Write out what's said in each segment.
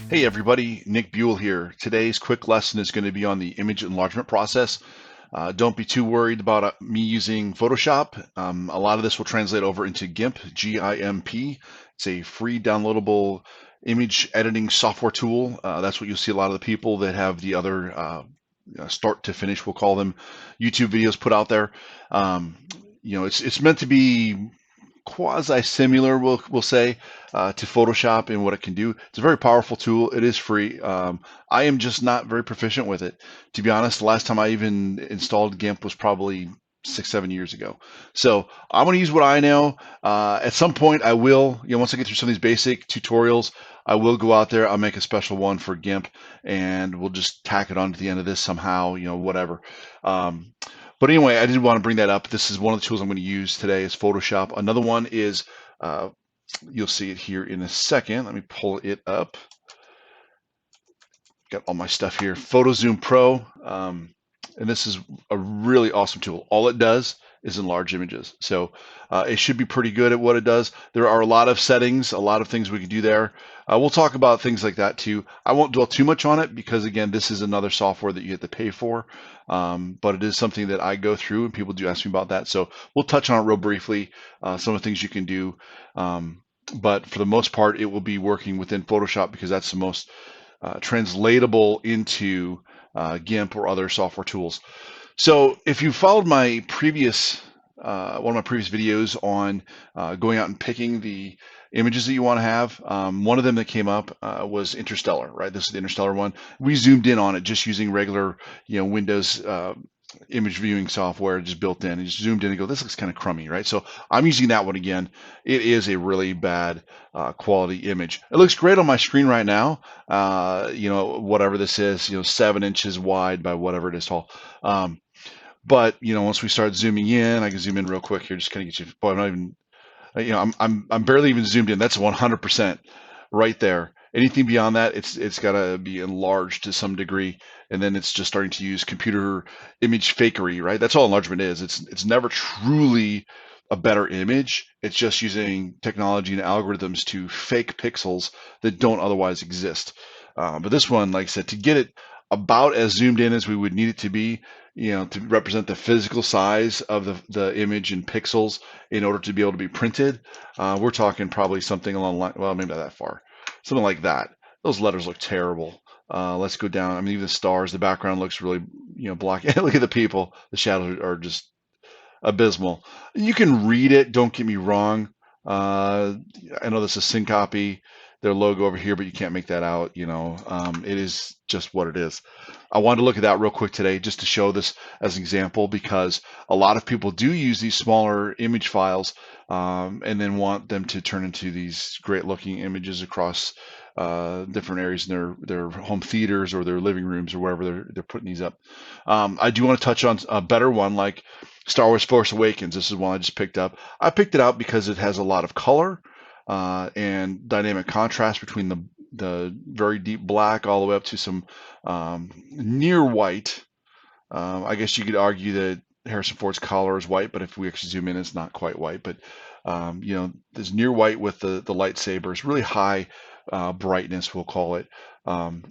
Hey everybody, Nick Buell here. Today's quick lesson is going to be on the image enlargement process. Don't be too worried about me using Photoshop. A lot of this will translate over into GIMP, G-I-M-P. It's a free downloadable image editing software tool. That's what you'll see a lot of the people that have the other start to finish, we'll call them, YouTube videos put out there. It's meant to be quasi-similar, we'll say, to Photoshop and what it can do. It's a very powerful tool. It is free. I am just not very proficient with it. To be honest, the last time I even installed GIMP was probably 6-7 years ago. So I'm going to use what I know. At some point, I will, once I get through some of these basic tutorials, I will go out there. I'll make a special one for GIMP, and we'll just tack it on to the end of this somehow, whatever. But anyway, I did want to bring that up. This is one of the tools I'm going to use today is Photoshop. Another one is, you'll see it here in a second. Let me pull it up. Got all my stuff here. PhotoZoom Pro. And this is a really awesome tool. All it does is enlarge images. So it should be pretty good at what it does. There are a lot of settings, a lot of things we can do there. We'll talk about things like that too. I won't dwell too much on it because, again, this is another software that you have to pay for. But it is something that I go through, and people do ask me about that. So we'll touch on it real briefly, some of the things you can do. But for the most part, it will be working within Photoshop because that's the most translatable into GIMP or other software tools. So if you followed my previous one of my previous videos on going out and picking the images that you want to have, one of them that came up was Interstellar, right? This is the Interstellar one. We zoomed in on it just using regular, Windows image viewing software just built in, and just zoomed in and go, this looks kind of crummy, right? So I'm using that one again. It is a really bad quality image. It looks great on my screen right now. Whatever this is, 7 inches wide by whatever it is tall. But once we start zooming in, I can zoom in real quick here, just kind of get you. Boy, I'm not even, I'm barely even zoomed in. That's 100% right there. Anything beyond that, it's got to be enlarged to some degree, and then it's just starting to use computer image fakery, right? That's all enlargement is. It's never truly a better image. It's just using technology and algorithms to fake pixels that don't otherwise exist. But this one, like I said, to get it about as zoomed in as we would need it to be, to represent the physical size of the image in pixels in order to be able to be printed, we're talking probably something along the line, well, maybe not that far, something like that. Those letters look terrible. Let's go down. I mean, even the stars, the background looks really, blocky. Look at the people. The shadows are just abysmal. You can read it. Don't get me wrong. I know this is Syncopy, their logo over here, but you can't make that out. It is just what it is. I wanted to look at that real quick today just to show this as an example, because a lot of people do use these smaller image files and then want them to turn into these great looking images across different areas in their home theaters or their living rooms or wherever they're putting these up. I do want to touch on a better one, like Star Wars Force Awakens. This is one I just picked up. I picked it out because it has a lot of color and dynamic contrast between the very deep black all the way up to some near white. I guess you could argue that Harrison Ford's collar is white, but if we actually zoom in, it's not quite white. But there's near white with the lightsabers, really high brightness, we'll call it,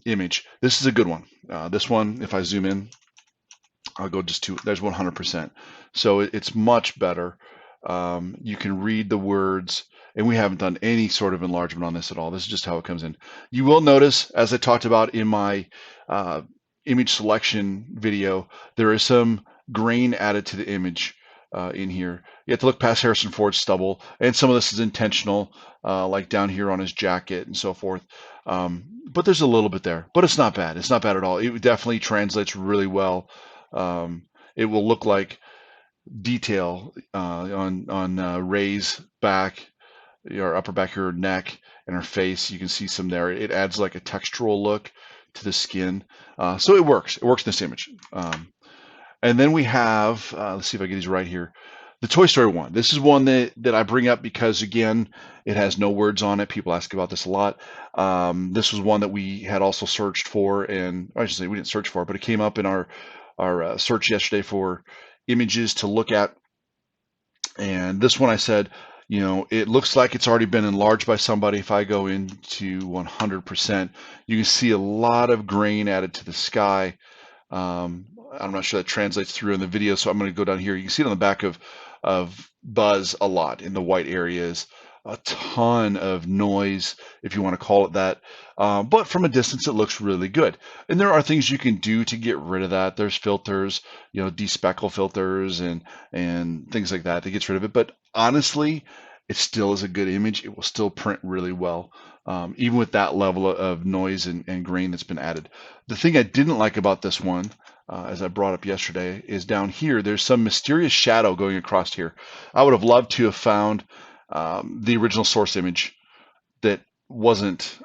image. This is a good one. This one, if I zoom in, I'll go just to, there's 100%. So it's much better. You can read the words, and we haven't done any sort of enlargement on this at all. This is just how it comes in. You will notice, as I talked about in my image selection video, there is some grain added to the image in here. You have to look past Harrison Ford's stubble, and some of this is intentional, like down here on his jacket and so forth. But there's a little bit there, but it's not bad. It's not bad at all. It definitely translates really well. It will look like detail on Ray's back, or upper back, her neck and her face. You can see some there. It adds like a textural look to the skin. So it works. It works in this image. And then we have, let's see if I get these right here, the Toy Story one. This is one that I bring up because, again, it has no words on it. People ask about this a lot. This was one that we had also searched for, and I should say we didn't search for it, but it came up in our search yesterday for images to look at. And this one, I said, it looks like it's already been enlarged by somebody. If I go into 100%, you can see a lot of grain added to the sky. I'm not sure that translates through in the video, so I'm going to go down here. You can see it on the back of Buzz a lot in the white areas, a ton of noise, if you want to call it that. But from a distance, it looks really good. And there are things you can do to get rid of that. There's filters, despeckle filters and things like that gets rid of it. But honestly, it still is a good image. It will still print really well, even with that level of noise and grain that's been added. The thing I didn't like about this one, as I brought up yesterday, is down here, there's some mysterious shadow going across here. I would have loved to have found the original source image that wasn't,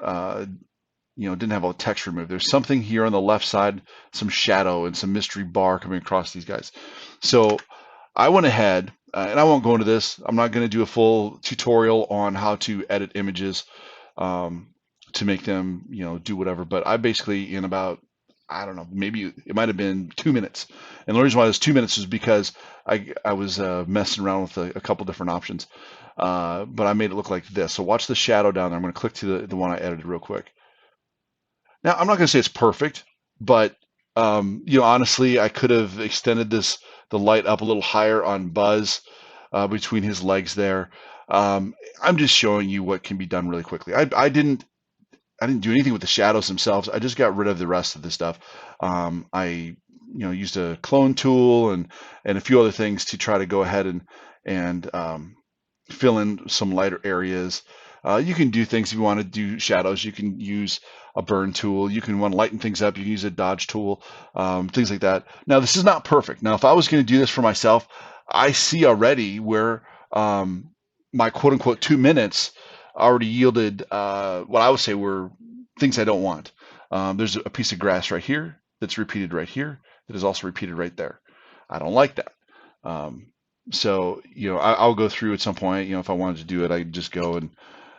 didn't have all the text removed. There's something here on the left side, some shadow and some mystery bar coming across these guys. So I went ahead, and I won't go into this. I'm not going to do a full tutorial on how to edit images to make them, do whatever. But I basically, in about, I don't know, maybe it might have been 2 minutes. And the reason why it was 2 minutes is because I was messing around with a couple different options. But I made it look like this. So watch the shadow down there. I'm going to click to the one I edited real quick. Now, I'm not going to say it's perfect, but honestly, I could have extended the light up a little higher on Buzz between his legs there. I'm just showing you what can be done really quickly. I didn't do anything with the shadows themselves. I just got rid of the rest of the stuff. I used a clone tool and a few other things to try to go ahead and fill in some lighter areas. You can do things if you want to do shadows. You can use a burn tool. You can want to lighten things up. You can use a dodge tool, things like that. Now, this is not perfect. Now, if I was going to do this for myself, I see already where my quote-unquote 2 minutes already yielded what I would say were things I don't want. There's a piece of grass right here that's repeated right here that is also repeated right there. I don't like that. So, I'll go through at some point, if I wanted to do it, I'd just go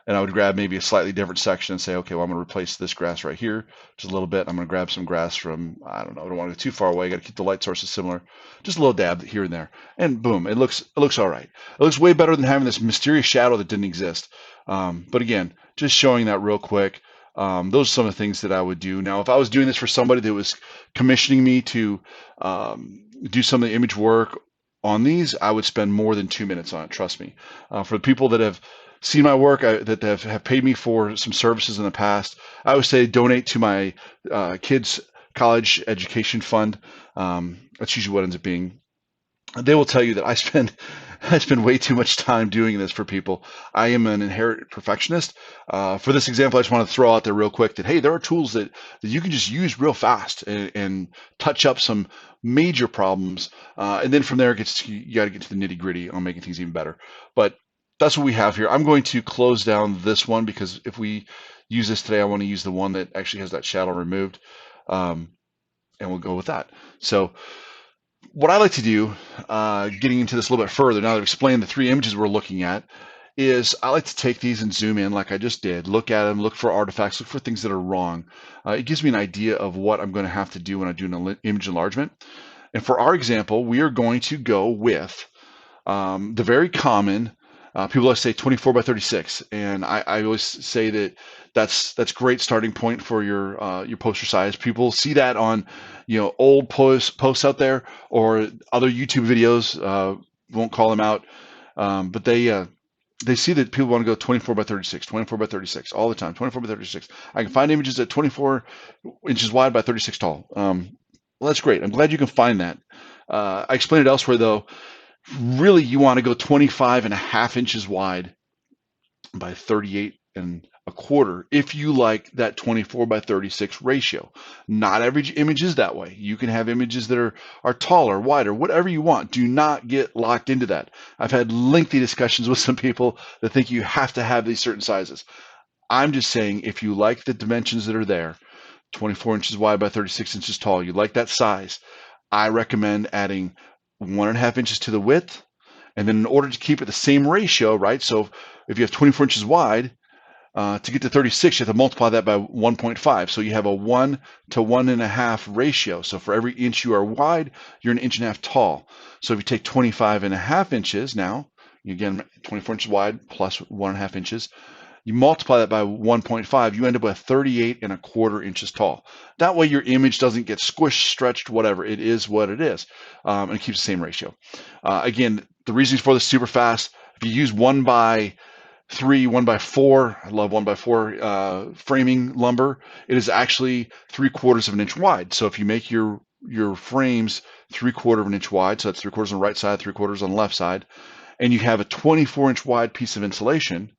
and I would grab maybe a slightly different section and say, okay, well, I'm going to replace this grass right here just a little bit. I'm going to grab some grass from, I don't know, I don't want to go too far away. I got to keep the light sources similar. Just a little dab here and there. And boom, it looks all right. It looks way better than having this mysterious shadow that didn't exist. But again, just showing that real quick. Those are some of the things that I would do. Now, if I was doing this for somebody that was commissioning me to do some of the image work on these, I would spend more than 2 minutes on it, trust me. For the people that have seen my work, that have paid me for some services in the past, I would say donate to my kids' college education fund. That's usually what ends up being. They will tell you that I spend way too much time doing this for people. I am an inherent perfectionist. For this example, I just want to throw out there real quick that, hey, there are tools that you can just use real fast and touch up some major problems. And then from there, you got to get to the nitty gritty on making things even better. But that's what we have here. I'm going to close down this one because if we use this today, I want to use the one that actually has that shadow removed. And we'll go with that. So what I like to do, getting into this a little bit further, now that I've explained the 3 images we're looking at, is I like to take these and zoom in like I just did, look at them, look for artifacts, look for things that are wrong. It gives me an idea of what I'm going to have to do when I do an image enlargement. And for our example, we are going to go with the very common, people always say 24 by 36. And I always say that that's great starting point for your poster size. People see that on old posts out there or other YouTube videos. Won't call them out, but they see that people want to go 24 by 36, 24 by 36 all the time, 24 by 36. I can find images at 24 inches wide by 36 tall. Well, that's great. I'm glad you can find that. I explained it elsewhere though. Really, you want to go 25.5 inches wide by 38.25 if you like that 24 by 36 ratio. Not every image is that way. You can have images that are taller, wider, whatever you want. Do not get locked into that. I've had lengthy discussions with some people that think you have to have these certain sizes. I'm just saying if you like the dimensions that are there, 24 inches wide by 36 inches tall, you like that size, I recommend adding 1.5 inches to the width. And then in order to keep it the same ratio, right? So if you have 24 inches wide, to get to 36, you have to multiply that by 1.5. So you have a 1 to 1.5 ratio. So for every inch you are wide, you're 1.5 inches tall. So if you take 25.5 inches now, Again, 24 inches wide plus 1.5 inches. You multiply that by 1.5, you end up with 38.25 inches tall. That way your image doesn't get squished, stretched, whatever. It is what it is, and it keeps the same ratio. Again, the reasons for this super fast. If you use 1x3, 1x4, I love 1x4 framing lumber. It is actually 3/4 of an inch wide. So if you make your frames 3/4 of an inch wide, so that's 3/4 on the right side, 3/4 on the left side, and you have a 24-inch wide piece of insulation,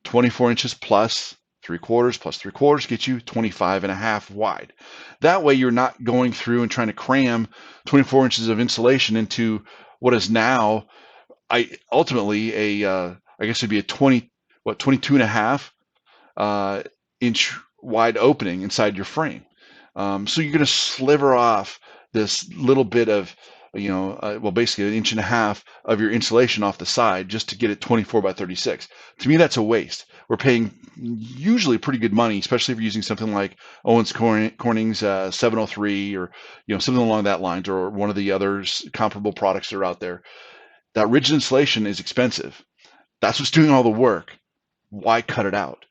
24 inches plus 3/4 plus 3/4 gets you 25.5 wide. That way you're not going through and trying to cram 24 inches of insulation into what is now ultimately I guess it'd be a 22.5 inch wide opening inside your frame. So you're going to sliver off this little bit of, well, basically 1.5 inches of your insulation off the side just to get it 24x36. To me, that's a waste. We're paying usually pretty good money, especially if you're using something like Owens Corning's 703 or something along that lines, or one of the others comparable products that are out there. That rigid insulation is expensive. That's what's doing all the work. Why cut it out?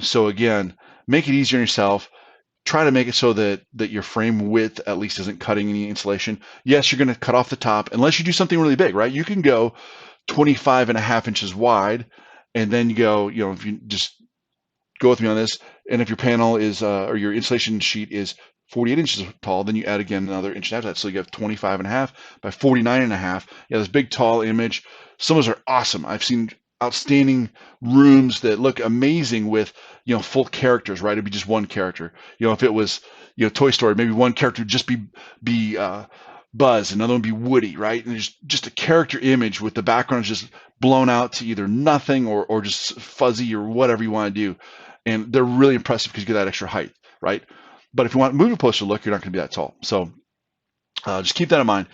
So again, make it easier on yourself. Try to make it so that your frame width at least isn't cutting any insulation. Yes, you're going to cut off the top unless you do something really big, right? You can go 25.5 inches wide, and then you go, if you just go with me on this, and if your panel is, or your insulation sheet is 48 inches tall, then you add again another inch and a half to that. So you have 25.5 by 49.5. Yeah, this big tall image. Some of those are awesome. I've seen outstanding rooms that look amazing with full characters, right? It'd be just one character. If it was Toy Story, maybe one character would just be Buzz, another one would be Woody, right? And there's just a character image with the background just blown out to either nothing or just fuzzy or whatever you want to do. And they're really impressive because you get that extra height, right? But if you want movie poster look, you're not going to be that tall. So just keep that in mind.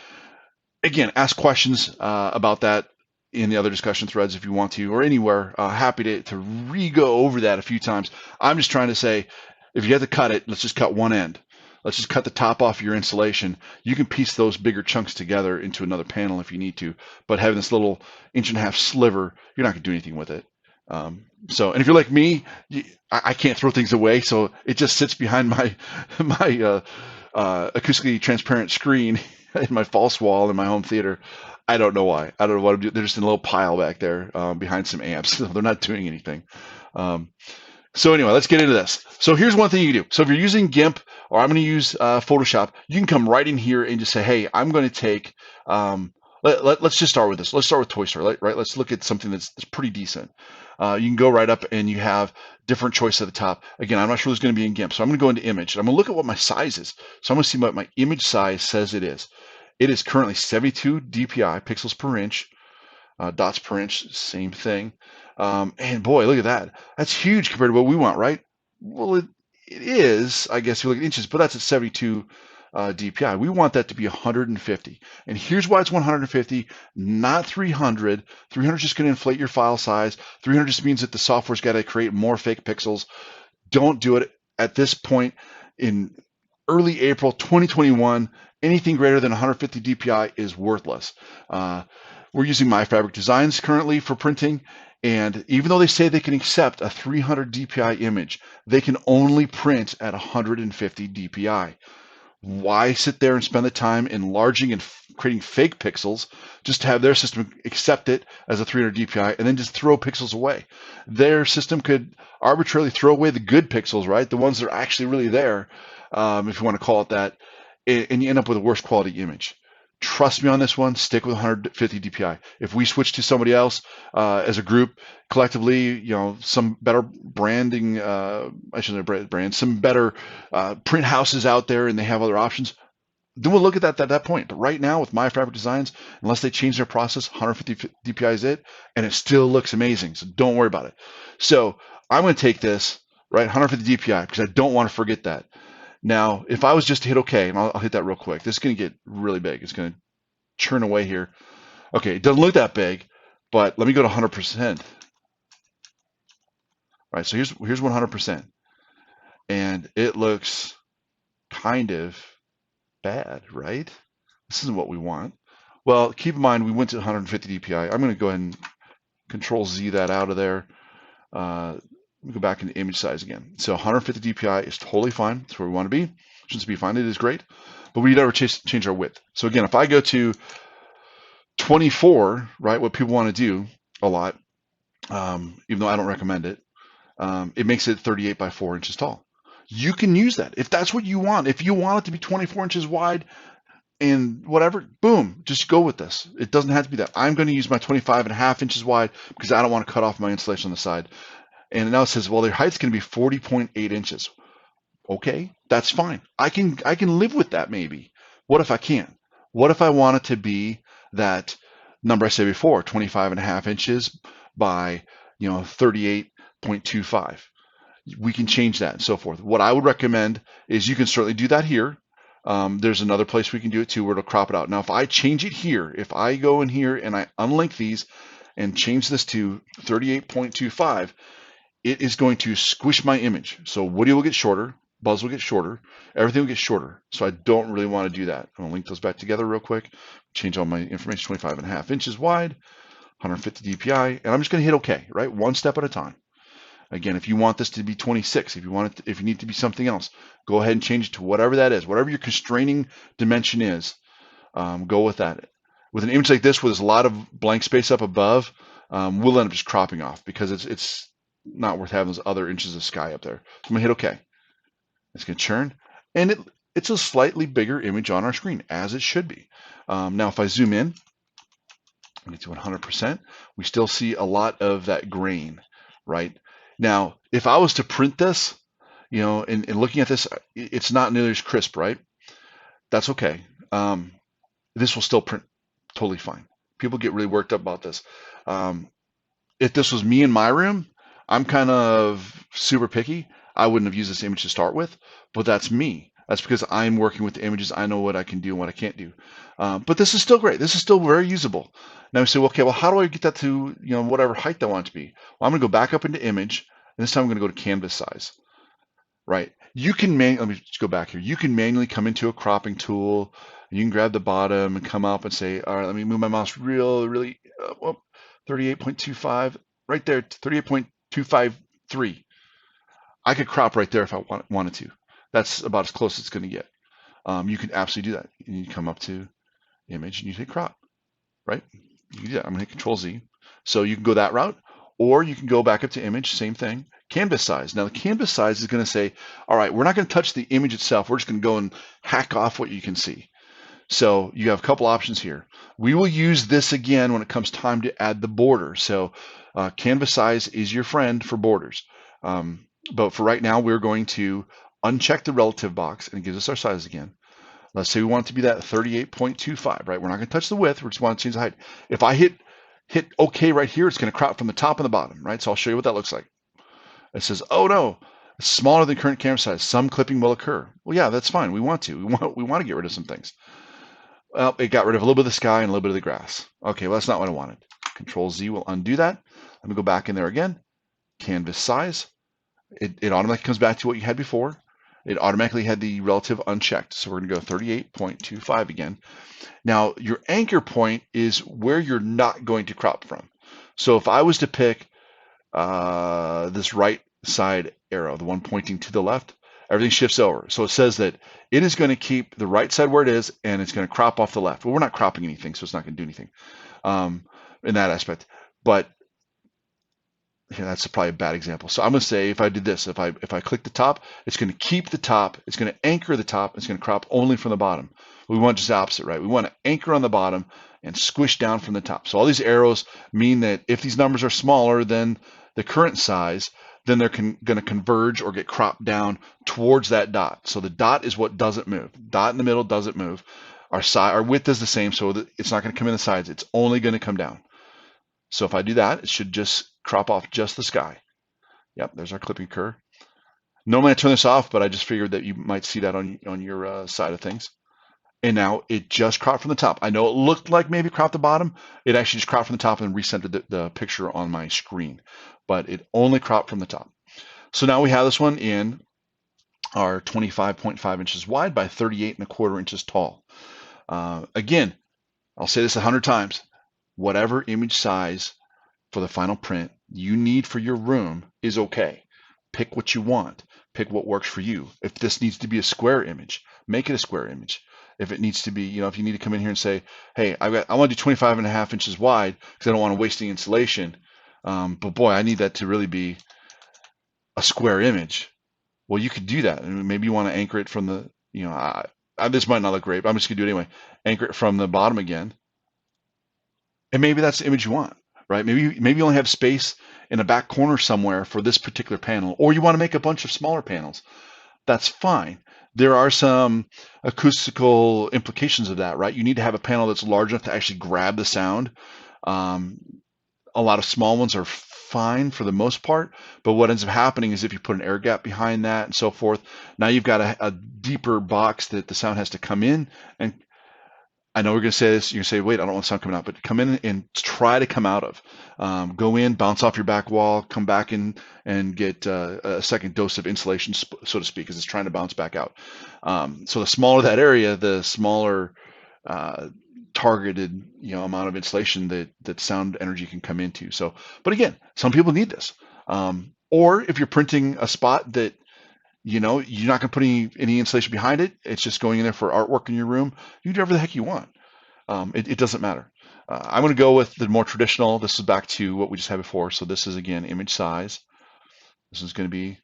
Again, ask questions about that in the other discussion threads if you want to, or anywhere. Happy to re-go over that a few times. I'm just trying to say, if you have to cut it, let's just cut one end. Let's just cut the top off your insulation. You can piece those bigger chunks together into another panel if you need to, but having this little 1.5 inch sliver, you're not going to do anything with it. And if you're like me, I can't throw things away, so it just sits behind my acoustically transparent screen in my false wall in my home theater. I don't know why. I don't know what I'm doing. They're just in a little pile back there behind some amps. They're not doing anything. So anyway, let's get into this. So here's one thing you can do. So if you're using GIMP, or I'm going to use Photoshop, you can come right in here and just say, hey, I'm going to take, let's just start with this. Let's start with Toy Story, right? Let's look at something that's pretty decent. You can go right up and you have different choice at the top. Again, I'm not sure there's going to be in GIMP, so I'm going to go into image. I'm going to look at what my size is. So I'm going to see what my image size says it is. It is currently 72 DPI, pixels per inch, dots per inch, same thing. And boy, look at that. That's huge compared to what we want, right? Well, it is, I guess, if you look at inches, but that's at 72 DPI. We want that to be 150. And here's why it's 150, not 300. 300 is just going to inflate your file size. 300 just means that the software's got to create more fake pixels. Don't do it at this point in early April 2021. Anything greater than 150 DPI is worthless. We're using My Fabric Designs currently for printing, and even though they say they can accept a 300 DPI image, they can only print at 150 DPI. Why sit there and spend the time enlarging and creating fake pixels just to have their system accept it as a 300 DPI and then just throw pixels away? Their system could arbitrarily throw away the good pixels, right? The ones that are actually really there, if you want to call it that, and you end up with a worse quality image. Trust me on this one, stick with 150 DPI. If we switch to somebody else as a group, collectively, some better branding, I shouldn't say brand, some better print houses out there and they have other options, then we'll look at that at that point. But right now with My Fabric Designs, unless they change their process, 150 DPI is it, and it still looks amazing. So don't worry about it. So I'm going to take this, right, 150 DPI, because I don't want to forget that. Now, if I was just to hit OK, and I'll hit that real quick, this is going to get really big. It's going to churn away here. Okay, it doesn't look that big, but let me go to 100%. Right, so here's 100%. And it looks kind of bad, right? This isn't what we want. Well, keep in mind we went to 150 dpi. I'm going to go ahead and Control Z that out of there. Let me go back into image size again. So 150 dpi is totally fine. That's where we want to be. Shouldn't be fine. It is great, but we never change our width. So again, if I go to 24, right, what people want to do a lot, even though I don't recommend it, it makes it 38 by 4 inches tall. You can use that if that's what you want. If you want it to be 24 inches wide and whatever, boom, just go with this. It doesn't have to be that. I'm going to use my 25.5 inches wide because I don't want to cut off my insulation on the side. And now it says, well, their height's going to be 40.8 inches. Okay, that's fine. I can live with that maybe. What if I can't? What if I want it to be that number I said before, 25.5 inches by 38.25? We can change that and so forth. What I would recommend is you can certainly do that here. There's another place we can do it too where it'll crop it out. Now, if I change it here, if I go in here and I unlink these and change this to 38.25, it is going to squish my image. So Woody will get shorter, Buzz will get shorter, everything will get shorter. So I don't really want to do that. I'm gonna link those back together real quick, change all my information, 25.5 inches wide, 150 DPI, and I'm just gonna hit OK, right? One step at a time. Again, if you want this to be 26, if you want it, if you need to be something else, go ahead and change it to whatever that is, whatever your constraining dimension is. Go with that. With an image like this, where there's a lot of blank space up above, we'll end up just cropping off because it's not worth having those other inches of sky up there. So I'm gonna hit OK. It's gonna churn, and it's a slightly bigger image on our screen, as it should be. Now, if I zoom in, I get to 100%, we still see a lot of that grain, right? Now, if I was to print this, and looking at this, it's not nearly as crisp, right? That's okay. This will still print totally fine. People get really worked up about this. If this was me in my room, I'm kind of super picky. I wouldn't have used this image to start with, but that's me. That's because I'm working with the images. I know what I can do and what I can't do. But this is still great. This is still very usable. Now we say, well, okay, well, how do I get that to whatever height I want it to be? Well, I'm going to go back up into image, and this time I'm going to go to canvas size. Right? You can let me just go back here. You can manually come into a cropping tool. You can grab the bottom and come up and say, all right, let me move my mouse really, 38.25, right there, 38.253. I could crop right there if I wanted to. That's about as close as it's going to get. You can absolutely do that. You come up to image and you hit crop, right? You can do that. I'm going to hit Control Z. So you can go that route, or you can go back up to image, same thing. Canvas size. Now the canvas size is going to say, all right, we're not going to touch the image itself. We're just going to go and hack off what you can see. So you have a couple options here. We will use this again when it comes time to add the border. So canvas size is your friend for borders. But for right now, we're going to uncheck the relative box, and it gives us our size again. Let's say we want it to be that 38.25, right? We're not going to touch the width. We just want to change the height. If I hit OK right here, it's going to crop from the top and the bottom, right? So I'll show you what that looks like. It says, oh no, it's smaller than current camera size. Some clipping will occur. Well, yeah, that's fine. We want to. We want to get rid of some things. Well, it got rid of a little bit of the sky and a little bit of the grass. Okay, well, that's not what I wanted. Control Z will undo that. Let me go back in there again. Canvas size. It automatically comes back to what you had before. It automatically had the relative unchecked. So we're going to go 38.25 again. Now, your anchor point is where you're not going to crop from. So if I was to pick this right side arrow, the one pointing to the left, everything shifts over. So it says that it is going to keep the right side where it is, and it's going to crop off the left. Well, we're not cropping anything, so it's not going to do anything in that aspect. But yeah, that's probably a bad example. So I'm going to say if I did this, if I click the top, it's going to keep the top, it's going to anchor the top, it's going to crop only from the bottom. We want just the opposite, right? We want to anchor on the bottom and squish down from the top. So all these arrows mean that if these numbers are smaller than the current size, then they're going to converge or get cropped down towards that dot. So the dot is what doesn't move. Dot in the middle doesn't move. Our width is the same, so it's not going to come in the sides. It's only going to come down. So if I do that, it should just crop off just the sky. Yep, there's our clipping curve. Normally I turn this off, but I just figured that you might see that on your side of things. And now it just cropped from the top. I know it looked like maybe cropped the bottom. It actually just cropped from the top and recentered the picture on my screen. But it only cropped from the top. So now we have this one in our 25.5 inches wide by 38.25 inches tall. Again, I'll say this 100 times, whatever image size for the final print you need for your room is okay. Pick what you want. Pick what works for you. If this needs to be a square image, make it a square image. If it needs to be, if you need to come in here and say, hey, I want to do 25.5 inches wide because I don't want to waste the insulation. But boy, I need that to really be a square image. Well, you could do that. And maybe you want to anchor it from the, this might not look great, but I'm just going to do it anyway. Anchor it from the bottom again. And maybe that's the image you want, right? Maybe you only have space in a back corner somewhere for this particular panel, or you want to make a bunch of smaller panels. That's fine. There are some acoustical implications of that, right? You need to have a panel that's large enough to actually grab the sound. A lot of small ones are fine for the most part, but what ends up happening is if you put an air gap behind that and so forth, now you've got a deeper box that the sound has to come in. And I know we're going to say this, you're going to say, wait, I don't want sound coming out, but come in and try to come out of. Go in, bounce off your back wall, come back in and get a second dose of insulation, so to speak, because it's trying to bounce back out. So the smaller that area, the smaller targeted amount of insulation that sound energy can come into. So, but again, some people need this. Or if you're printing a spot that you're not going to put any insulation behind it, it's just going in there for artwork in your room, you can do whatever the heck you want. It doesn't matter. I'm going to go with the more traditional. This is back to what we just had before. So this is, again, image size. This is going to be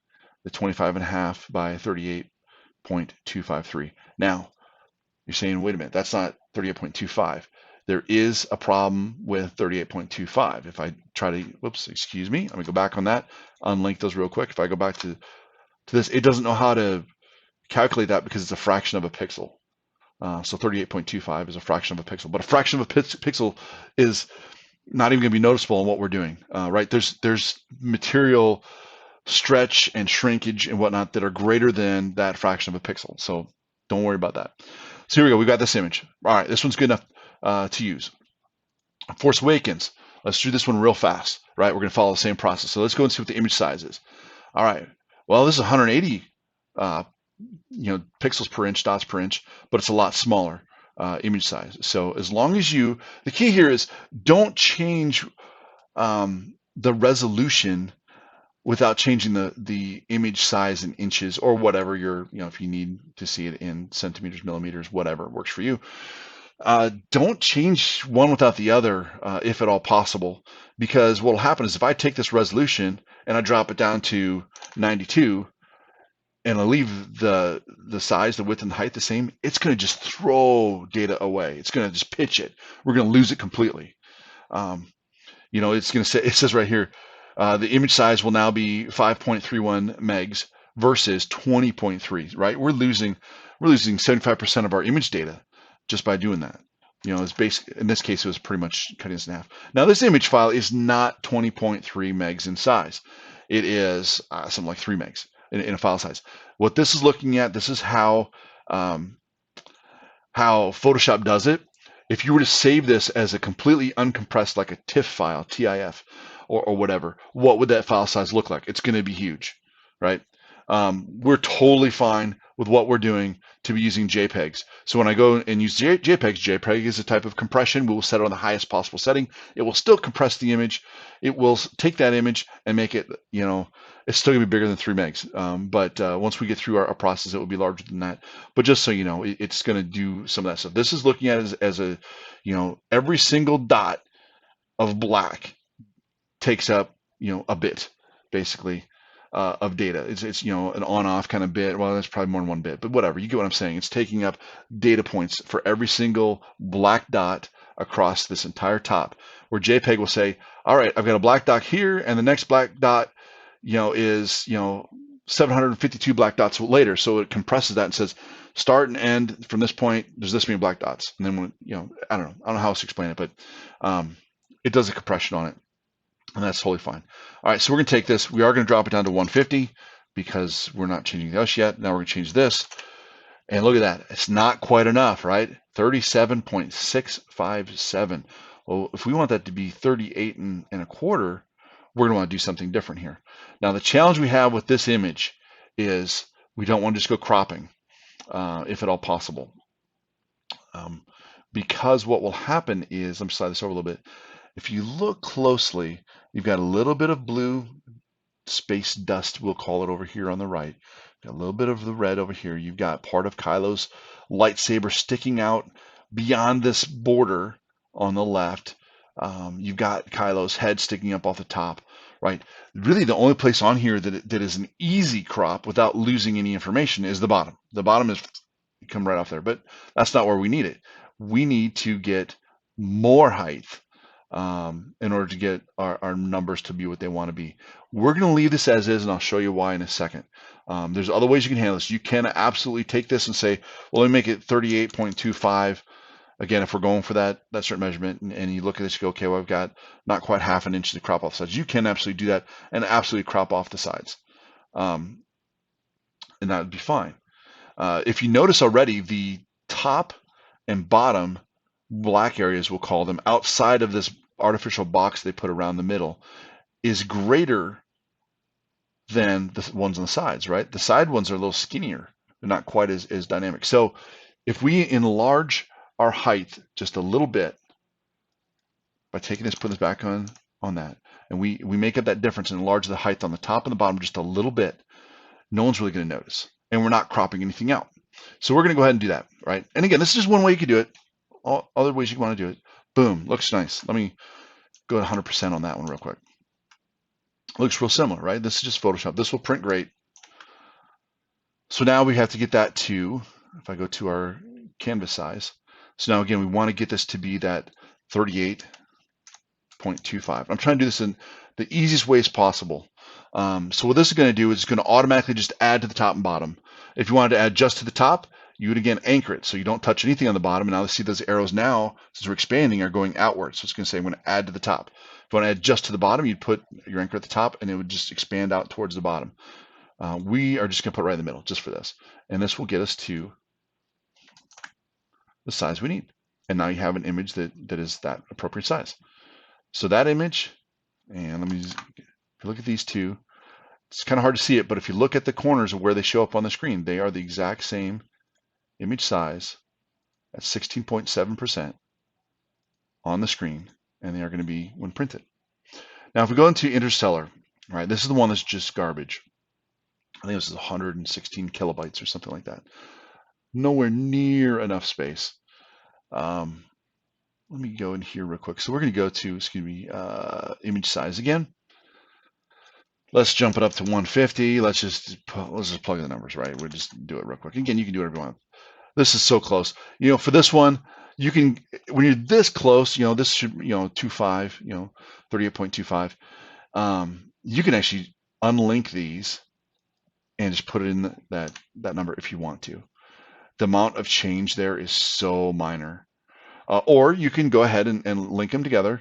the 25.5 by 38.253. Now, you're saying, wait a minute, that's not 38.25. There is a problem with 38.25. If I try to, whoops, excuse me, let me go back on that, unlink those real quick. If I go back to this, it doesn't know how to calculate that because it's a fraction of a pixel. So 38.25 is a fraction of a pixel, but a fraction of a pixel is not even going to be noticeable in what we're doing, right? There's material stretch and shrinkage and whatnot that are greater than that fraction of a pixel. So don't worry about that. So here we go. We got this image. All right, this one's good enough to use. Force Awakens. Let's do this one real fast, right? We're going to follow the same process. So let's go and see what the image size is. All right. Well, this is 180 pixels per inch, dots per inch, but it's a lot smaller image size. So as long as the key here is don't change the resolution without changing the image size in inches or whatever if you need to see it in centimeters, millimeters, whatever works for you. Don't change one without the other if at all possible, because what will happen is if I take this resolution and I drop it down to 92 and I leave the size, the width and the height the same, it's going to just throw data away. It's going to just pitch it. We're going to lose it completely. It's going to say, it says right here, the image size will now be 5.31 megs versus 20.3, right? We're losing 75% of our image data just by doing that. It's basic. In this case, it was pretty much cutting this in half. Now, this image file is not 20.3 megs in size. It is something like 3 megs in a file size. What this is looking at, this is how Photoshop does it. If you were to save this as a completely uncompressed, like a TIFF file, TIF, or whatever, what would that file size look like? It's going to be huge, right? We're totally fine with what we're doing to be using JPEGs. So when I go and use JPEGs, JPEG is a type of compression. We will set it on the highest possible setting. It will still compress the image. It will take that image and make it, it's still gonna be bigger than 3 megs. But once we get through our process, it will be larger than that. But just so you know, it's gonna do some of that stuff. This is looking at it as a, every single dot of black takes up, a bit, basically. Of data. It's an on-off kind of bit. Well, that's probably more than one bit, but whatever. You get what I'm saying. It's taking up data points for every single black dot across this entire top, where JPEG will say, all right, I've got a black dot here, and the next black dot, is 752 black dots later. So it compresses that and says, start and end from this point, there's this many black dots. And then when, I don't know how else to explain it, but it does a compression on it. And that's totally fine. All right, so we're going to take this. We are going to drop it down to 150 because we're not changing the else yet. Now we're going to change this. And look at that. It's not quite enough, right? 37.657. Well, if we want that to be 38 and a quarter, we're going to want to do something different here. Now, the challenge we have with this image is we don't want to just go cropping, if at all possible. because what will happen is, let me slide this over a little bit. If you look closely, you've got a little bit of blue space dust, we'll call it, over here on the right. Got a little bit of the red over here. You've got part of Kylo's lightsaber sticking out beyond this border on the left. You've got Kylo's head sticking up off the top, right? Really, the only place on here that is an easy crop without losing any information is the bottom. The bottom is come right off there, but that's not where we need it. We need to get more height in order to get our numbers to be what they want to be. We're going to leave this as is, and I'll show you why in a second. There's other ways you can handle this. You can absolutely take this and say, well, let me make it 38.25. Again, if we're going for that certain measurement, and you look at this, you go, okay, well, I've got not quite half an inch to crop off the sides. You can absolutely do that and absolutely crop off the sides. And that would be fine. If you notice already, the top and bottom black areas, we'll call them, outside of this artificial box they put around the middle, is greater than the ones on the sides, right? The side ones are a little skinnier. They're not quite as dynamic. So if we enlarge our height just a little bit by taking this, putting this back on that, and we make up that difference and enlarge the height on the top and the bottom just a little bit, no one's really going to notice. And we're not cropping anything out. So we're going to go ahead and do that, right? And again, this is just one way you could do it. All other ways you want to do it. Boom, looks nice. Let me go to 100% on that one real quick. Looks real similar, right? This is just Photoshop. This will print great. So now we have to get that to, if I go to our canvas size. So now again, we want to get this to be that 38.25. I'm trying to do this in the easiest ways possible. So what this is going to do is it's going to automatically just add to the top and bottom. If you wanted to add just to the top, you would again anchor it so you don't touch anything on the bottom. And now you see those arrows now, since we're expanding, are going outwards. So it's going to say I'm going to add to the top. If you want to add just to the bottom, you'd put your anchor at the top and it would just expand out towards the bottom. We are just going to put right in the middle just for this. And this will get us to the size we need. And now you have an image that is that appropriate size. So that image, and let me just, if you look at these two, it's kind of hard to see it, but if you look at the corners of where they show up on the screen, they are the exact same image size at 16.7% on the screen, and they are going to be when printed. Now, if we go into Interstellar, right, this is the one that's just garbage. I think this is 116 kilobytes or something like that. Nowhere near enough space. Let me go in here real quick. So we're going to go to, image size again. Let's jump it up to 150. Let's just plug in the numbers, right? We'll just do it real quick. Again, you can do whatever you want. This is so close. For this one, you can, when you're this close, this should, 25, 38.25. You can actually unlink these and just put it in that number if you want to. The amount of change there is so minor. Or you can go ahead and link them together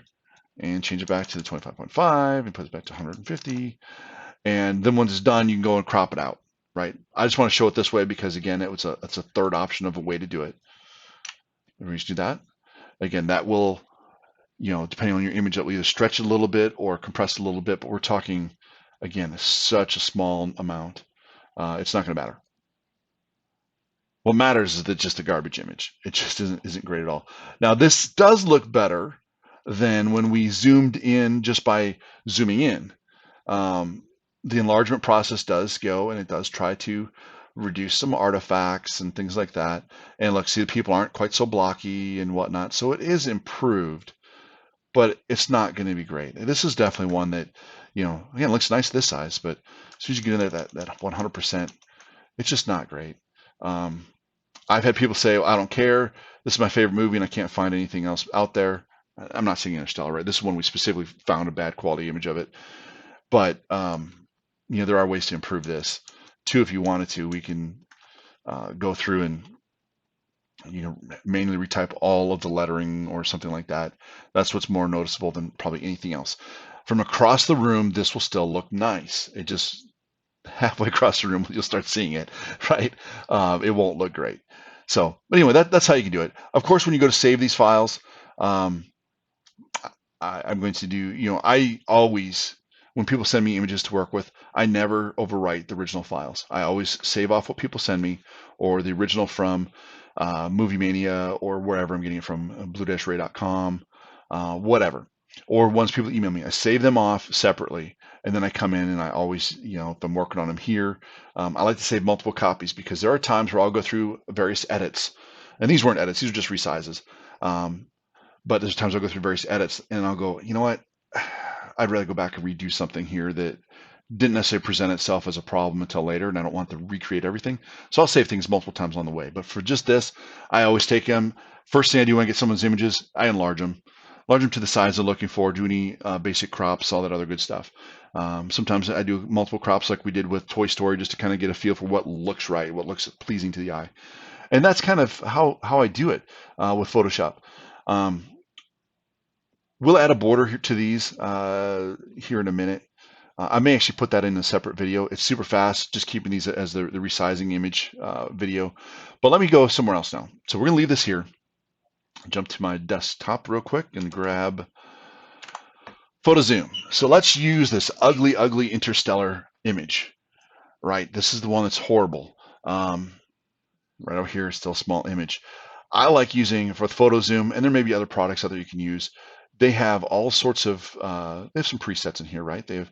and change it back to the 25.5 and put it back to 150. And then once it's done, you can go and crop it out, right? I just want to show it this way because, again, it's a third option of a way to do it. Let me just do that. Again, that will, depending on your image, that will either stretch it a little bit or compress it a little bit, but we're talking, again, such a small amount. It's not going to matter. What matters is that just a garbage image. It just isn't great at all. Now, this does look better than when we zoomed in just by zooming in. The enlargement process does go and it does try to reduce some artifacts and things like that. And look, see, the people aren't quite so blocky and whatnot. So it is improved, but it's not going to be great. This is definitely one that, again, looks nice this size, but as soon as you get in there, that 100%, it's just not great. I've had people say, well, I don't care. This is my favorite movie and I can't find anything else out there. I'm not saying Interstellar, right? This is one we specifically found a bad quality image of it. But, there are ways to improve this. Too, if you wanted to, we can go through and, manually retype all of the lettering or something like that. That's what's more noticeable than probably anything else. From across the room, this will still look nice. It just halfway across the room, you'll start seeing it, right? It won't look great. So, but anyway, that's how you can do it. Of course, when you go to save these files, I'm going to do, I always, when people send me images to work with, I never overwrite the original files. I always save off what people send me or the original from Movie Mania or wherever I'm getting it from, blue-ray.com, whatever. Or once people email me, I save them off separately, and then I come in and I always, if I'm working on them here, I like to save multiple copies because there are times where I'll go through various edits, and these weren't edits, these are just resizes. But there's times I'll go through various edits and I'll go, you know what? I'd rather go back and redo something here that didn't necessarily present itself as a problem until later, and I don't want to recreate everything. So I'll save things multiple times along the way. But for just this, I always take them. First thing I do when I get someone's images, I enlarge them to the size they're looking for, do any basic crops, all that other good stuff. Sometimes I do multiple crops like we did with Toy Story just to kind of get a feel for what looks right, what looks pleasing to the eye. And that's kind of how I do it with Photoshop. We'll add a border here to these here in a minute. I may actually put that in a separate video. It's super fast, just keeping these as the resizing image video. But let me go somewhere else now. So we're gonna leave this here. Jump to my desktop real quick and grab PhotoZoom. So let's use this ugly, ugly interstellar image, right? This is the one that's horrible. Right over here, still a small image. I like using for PhotoZoom, and there may be other products out there you can use. They have all sorts of, they have some presets in here, right? They have,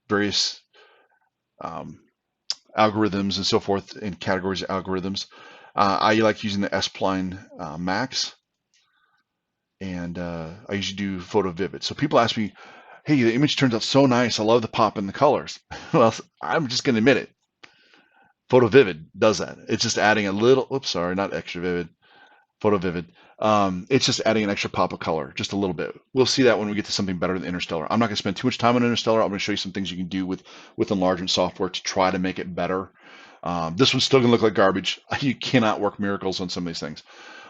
various algorithms and so forth in categories of algorithms. I like using the Spline Max, and I usually do Photo Vivid. So people ask me, hey, the image turns out so nice. I love the pop and the colors. Well, I'm just going to admit it. Photo Vivid does that. It's just adding a little, oops, sorry, not extra vivid, Photo Vivid. It's just adding an extra pop of color, just a little bit. We'll see that when we get to something better than Interstellar. I'm not going to spend too much time on Interstellar. I'm going to show you some things you can do with enlargement software to try to make it better. This one's still going to look like garbage. You cannot work miracles on some of these things.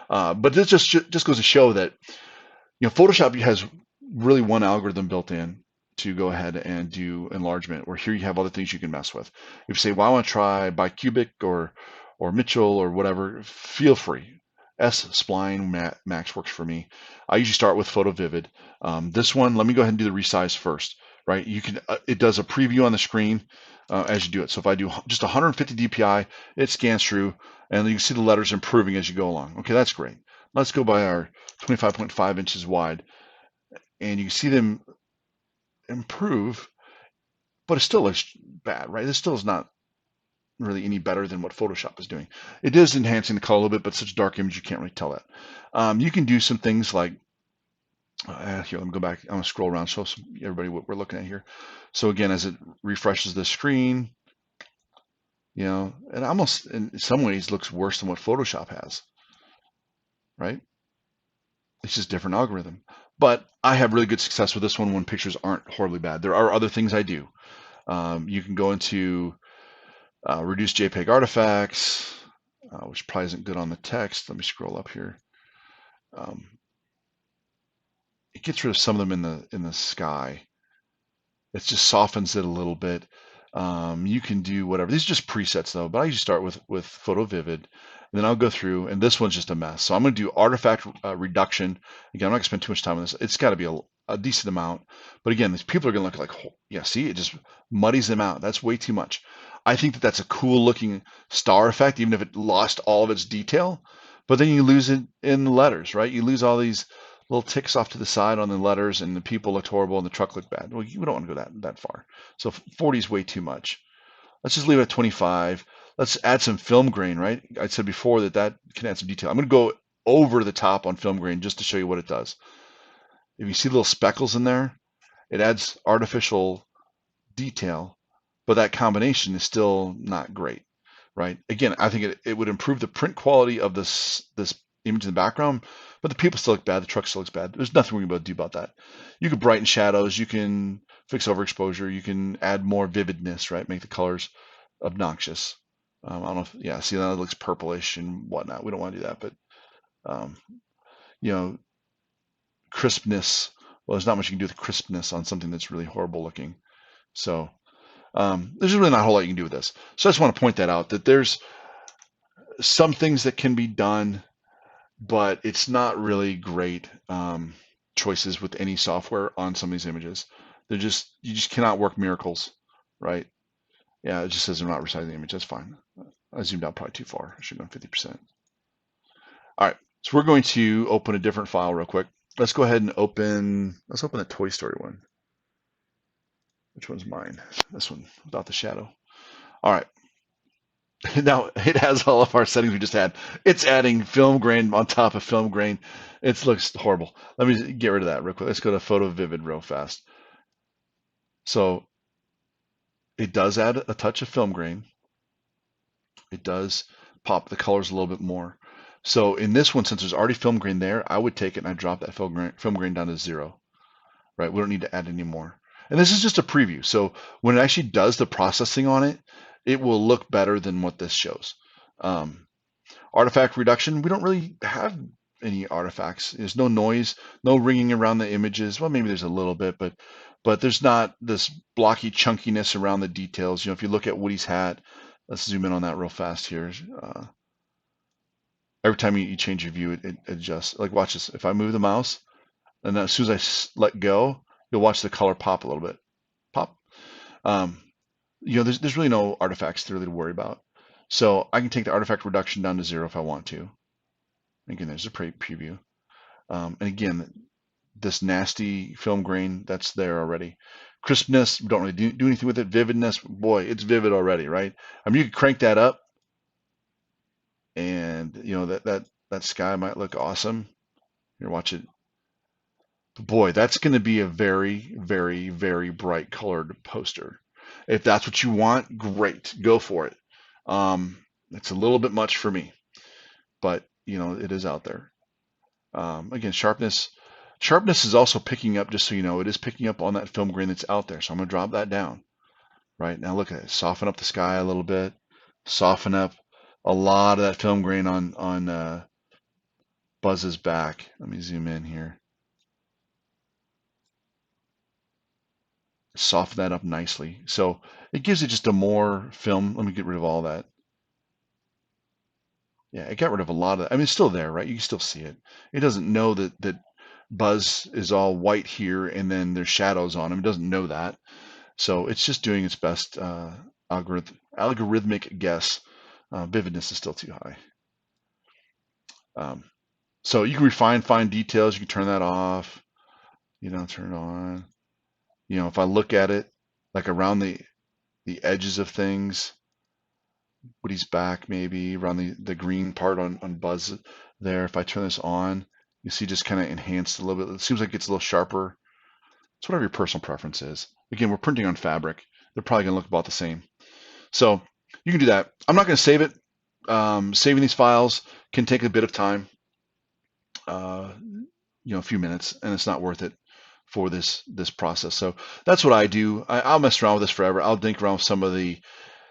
But this just goes to show that Photoshop has really one algorithm built in to go ahead and do enlargement, where here you have other things you can mess with. If you say, well, I want to try bicubic or Mitchell or whatever, feel free. Spline Max works for me. I usually start with Photo Vivid. This one, let me go ahead and do the resize first, right? You can, it does a preview on the screen as you do it. So if I do just 150 DPI, it scans through, and you can see the letters improving as you go along. Okay, that's great. Let's go by our 25.5 inches wide, and you can see them improve, but it still looks bad, right? This still is not really any better than what Photoshop is doing. It is enhancing the color a little bit, but such a dark image, you can't really tell that. You can do some things like, here, let me go back. I'm gonna scroll around, show everybody what we're looking at here. So again, as it refreshes the screen, it almost in some ways looks worse than what Photoshop has, right? It's just different algorithm. But I have really good success with this one when pictures aren't horribly bad. There are other things I do. You can go into reduce JPEG artifacts, which probably isn't good on the text. Let me scroll up here. It gets rid of some of them in the sky. It just softens it a little bit. You can do whatever. These are just presets though, but I usually start with Photo Vivid, and then I'll go through, and this one's just a mess. So I'm going to do artifact reduction. Again, I'm not going to spend too much time on this. It's got to be a decent amount. But again, these people are going to look like, yeah, see, it just muddies them out. That's way too much. I think that that's a cool looking star effect, even if it lost all of its detail. But then you lose it in the letters, right? You lose all these little ticks off to the side on the letters, and the people looked horrible and the truck looked bad. Well, you don't want to go that far. So 40 is way too much. Let's just leave it at 25. Let's add some film grain, right? I said before that can add some detail. I'm going to go over the top on film grain just to show you what it does. If you see little speckles in there, it adds artificial detail, but that combination is still not great, right? Again, I think it would improve the print quality of this image in the background, but the people still look bad. The truck still looks bad. There's nothing we're going to be able to do about that. You can brighten shadows. You can fix overexposure. You can add more vividness, right? Make the colors obnoxious. I don't know if, yeah, see that it looks purplish and whatnot. We don't want to do that, but crispness. Well, there's not much you can do with crispness on something that's really horrible looking. So there's really not a whole lot you can do with this. So I just want to point that out, that there's some things that can be done, but it's not really great choices with any software on some of these images. You just cannot work miracles, right? Yeah, it just says I'm not resizing the image. That's fine. I zoomed out probably too far. I should have gone 50%. All right, so we're going to open a different file real quick. Let's go ahead and let's open the Toy Story one. Which one's mine? This one, without the shadow. All right. Now it has all of our settings we just had. It's adding film grain on top of film grain. It looks horrible. Let me get rid of that real quick. Let's go to Photo Vivid real fast. So it does add a touch of film grain. It does pop the colors a little bit more. So in this one, since there's already film grain there, I would take it and I drop that film grain down to 0. Right? We don't need to add any more. And this is just a preview. So when it actually does the processing on it, it will look better than what this shows. Artifact reduction, we don't really have any artifacts. There's no noise, no ringing around the images. Well, maybe there's a little bit, but there's not this blocky chunkiness around the details. If you look at Woody's hat, let's zoom in on that real fast here. Every time you change your view, it adjusts. Like watch this. If I move the mouse, and then as soon as I let go, you'll watch the color pop a little bit. Pop. There's really no artifacts to really worry about. So I can take the artifact reduction down to 0 if I want to. Again, there's a preview. And again, this nasty film grain, that's there already. Crispness, we don't really do anything with it. Vividness, boy, it's vivid already, right? I mean, you could crank that up, and that sky might look awesome. Here, watch it. Boy, that's going to be a very, very, very bright colored poster. If that's what you want, great, go for it. It's a little bit much for me, but it is out there. Again, sharpness is also picking up, just so you know, it is picking up on that film grain that's out there. So I'm going to drop that down. Right now, look at it. Soften up the sky a little bit. Soften up a lot of that film grain on Buzz's back. Let me zoom in here. Soften that up nicely. So it gives it just a more film. Let me get rid of all that. Yeah, it got rid of a lot of, I mean, it's still there, right? You can still see it. It doesn't know that Buzz is all white here and then there's shadows on him. It doesn't know that. So it's just doing its best algorithmic guess. Vividness is still too high. So you can refine fine details. You can turn that off, turn it on. If I look at it, like around the edges of things, Woody's back maybe, around the green part on Buzz there. If I turn this on, you see just kind of enhanced a little bit. It seems like it's a little sharper. It's whatever your personal preference is. Again, we're printing on fabric. They're probably going to look about the same. So you can do that. I'm not going to save it. Saving these files can take a bit of time, a few minutes, and it's not worth it for this process. So that's what I do. I'll mess around with this forever. I'll dink around with some of the,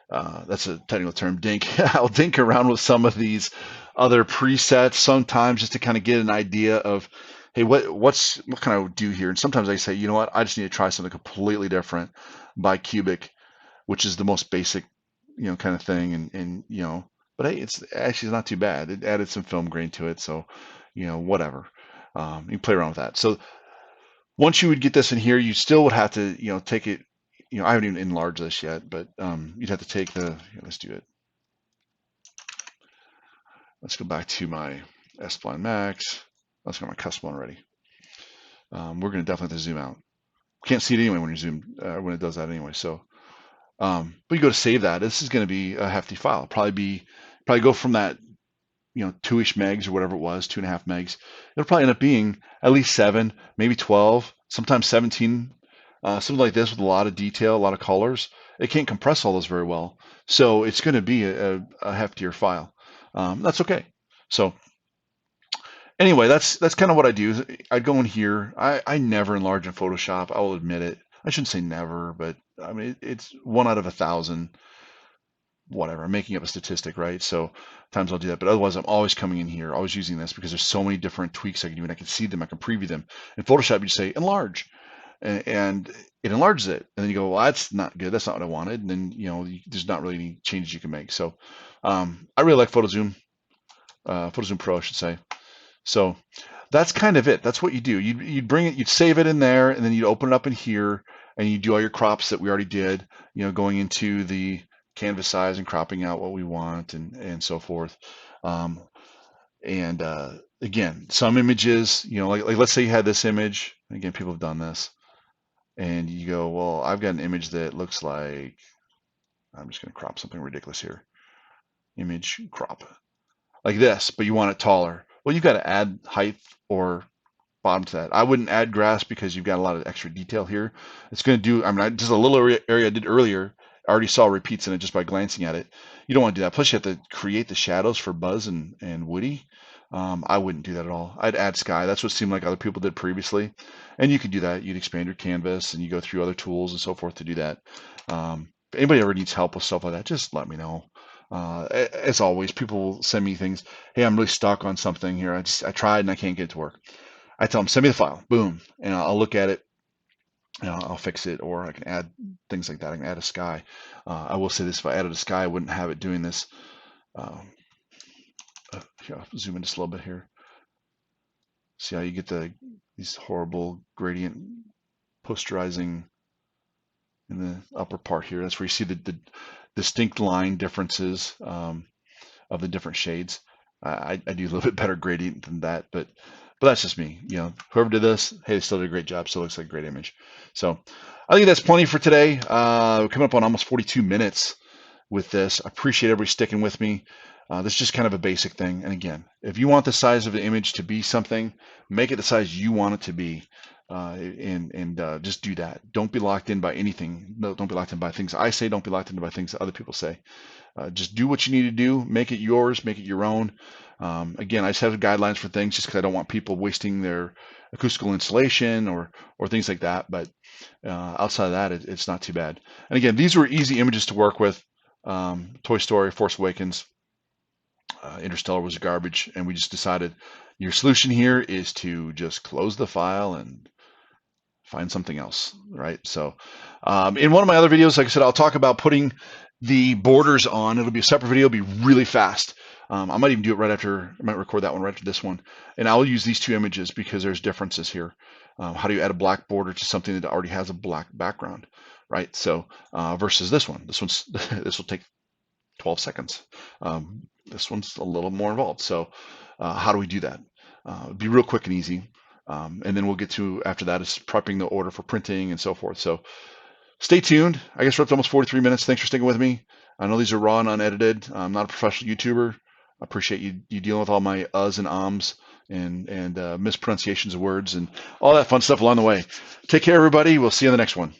that's a technical term, dink. I'll dink around with some of these other presets sometimes just to kind of get an idea of, hey, what can I do here? And sometimes I say, you know what, I just need to try something completely different by Cubic, which is the most basic, kind of thing. And but hey, it's actually not too bad. It added some film grain to it. So, whatever. You can play around with that. So once you would get this in here, you still would have to, take it, I haven't even enlarged this yet, but you'd have to take let's do it. Let's go back to my S-Spline Max. Let's go to my custom one already. We're going to definitely have to zoom out. Can't see it anyway when you zoom, when it does that anyway. So, but you go to save that. This is going to be a hefty file. Probably go from that, 2-ish megs or whatever it was, 2.5 megs. It'll probably end up being at least 7, maybe 12, sometimes 17, something like this with a lot of detail, a lot of colors. It can't compress all those very well. So it's going to be a heftier file. That's okay. So anyway, that's kind of what I do. I'd go in here. I never enlarge in Photoshop. I will admit it. I shouldn't say never, but I mean, it's 1 out of 1,000. Whatever, I'm making up a statistic, right? So times I'll do that, but otherwise I'm always coming in here, always using this because there's so many different tweaks I can do and I can see them, I can preview them. In Photoshop, you say enlarge and it enlarges it. And then you go, well, that's not good. That's not what I wanted. And then, there's not really any changes you can make. So I really like PhotoZoom, PhotoZoom Pro, I should say. So that's kind of it. That's what you do. You'd bring it, you'd save it in there, and then you'd open it up in here and you do all your crops that we already did, going into the canvas size and cropping out what we want and so forth. And again, some images, like let's say you had this image. Again, people have done this, and you go, well, I've got an image that looks like, I'm just going to crop something ridiculous here. Image crop like this, but you want it taller. Well, you've got to add height or bottom to that. I wouldn't add grass because you've got a lot of extra detail here. It's going to do, just a little area I did earlier, I already saw repeats in it just by glancing at it. You don't want to do that. Plus, you have to create the shadows for Buzz and Woody. I wouldn't do that at all. I'd add sky. That's what seemed like other people did previously. And you could do that. You'd expand your canvas and you go through other tools and so forth to do that. If anybody ever needs help with stuff like that, just let me know. As always, people will send me things. Hey, I'm really stuck on something here. I tried and I can't get it to work. I tell them, send me the file, boom, and I'll look at it, and I'll fix it, or I can add things like that. I can add a sky. I will say this: if I added a sky, I wouldn't have it doing this. Here, I'll zoom in just a little bit here. See how you get these horrible gradient posterizing in the upper part here. That's where you see the distinct line differences of the different shades. I do a little bit better gradient than that, but that's just me. Whoever did this, hey, they still did a great job. Still looks like a great image. So I think that's plenty for today. We're coming up on almost 42 minutes with this. I appreciate everybody sticking with me. This is just kind of a basic thing. And again, if you want the size of the image to be something, make it the size you want it to be. And just do that. Don't be locked in by anything. No, don't be locked in by things I say. Don't be locked in by things that other people say. Just do what you need to do. Make it yours. Make it your own. Again, I just have guidelines for things just because I don't want people wasting their acoustical installation or things like that. But outside of that, it's not too bad. And again, these were easy images to work with. Toy Story, Force Awakens, Interstellar was garbage, and we just decided your solution here is to just close the file and find something else, right? So in one of my other videos, like I said, I'll talk about putting the borders on. It'll be a separate video. It'll be really fast. I might even do it right after, I might record that one right after this one. And I'll use these two images because there's differences here. How do you add a black border to something that already has a black background, right? So versus this one. This will take 12 seconds. This one's a little more involved. So how do we do that? Be real quick and easy. And then we'll get to, after that, is prepping the order for printing and so forth. So stay tuned. I guess we're up to almost 43 minutes. Thanks for sticking with me. I know these are raw and unedited. I'm not a professional YouTuber. I appreciate you dealing with all my uhs and ums and mispronunciations of words and all that fun stuff along the way. Take care, everybody. We'll see you in the next one.